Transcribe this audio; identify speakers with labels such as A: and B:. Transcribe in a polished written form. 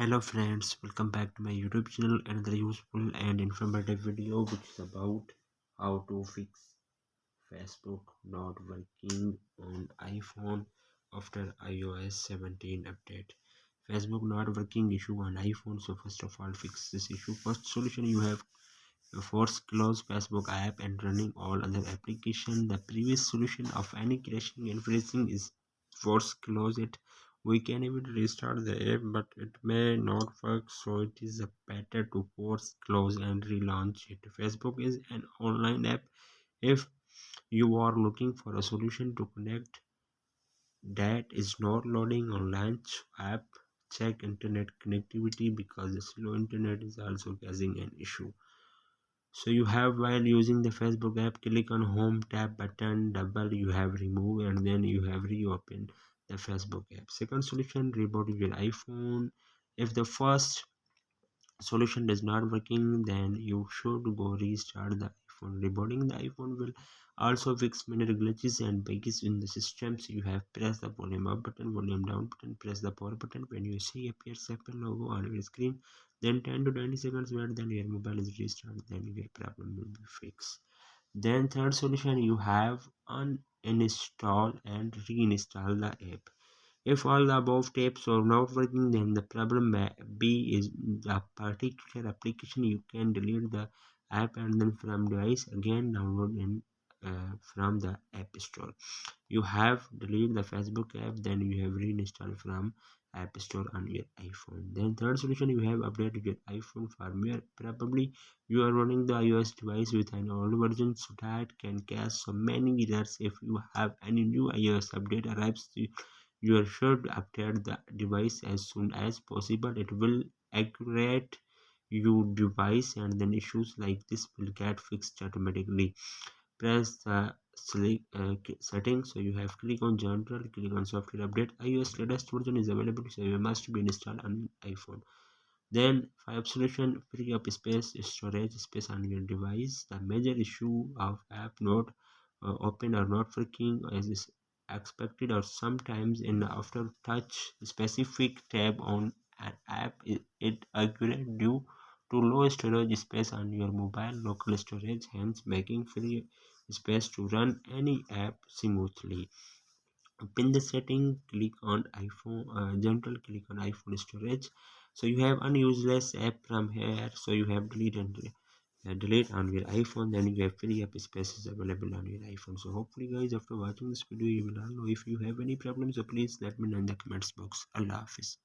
A: Hello friends, welcome back to my YouTube channel. Another useful and informative video which is about how to fix Facebook not working on iPhone after iOS 17 update. Facebook not working issue on iPhone. So first of all, fix this issue. First solution, you have force close Facebook app and running all other application. The previous solution of any crashing and freezing is force close it. We can even restart the app, but it may not work, so it is better to force close and relaunch it. Facebook is an online app. If you are looking for a solution to connect that is not loading on launch app, check internet connectivity because the slow internet is also causing an issue. So you have, while using the Facebook app, click on home tab button, double you have removed, and then you have reopened the Facebook app. Second solution, reboot your iPhone. If the first solution does not working, then you should go restart the iPhone. Rebooting the iPhone will also fix many glitches and bugs in the systems. You have press the volume up button, volume down button, press the power button. When you see appears Apple logo on your screen, then 10 to 20 seconds wait, then your mobile is restarted, then your problem will be fixed. Then third solution, you have uninstall and reinstall the app. If all the above tapes are not working, then the problem may be is the particular application. You can delete the app and then from device again download in from the app store. You have delete the Facebook app, then you have reinstalled from app store on your iPhone. Then third solution, you have updated your iPhone firmware. Probably you are running the iOS device with an old version, so that can cause so many errors. If you have any new iOS update arrives, you are sure to update the device as soon as possible. It will accurate your device and then issues like this will get fixed automatically. Press the settings, so you have click on general, click on software update. iOS latest version is available, so you must be installed on iPhone. Then five solution, free up space, storage space on your device. The major issue of app not open or not working as is expected, or sometimes in after touch specific tab on an app it accurate due to low storage space on your mobile local storage, hence making free space to run any app smoothly. Open the setting, click on iPhone general, click on iPhone storage. So you have unuseless app from here, so you have delete and delete on your iPhone, then you have free app spaces available on your iPhone. So hopefully guys, after watching this video you will all know. If you have any problems, so please let me know in the comments box. Allah Hafiz.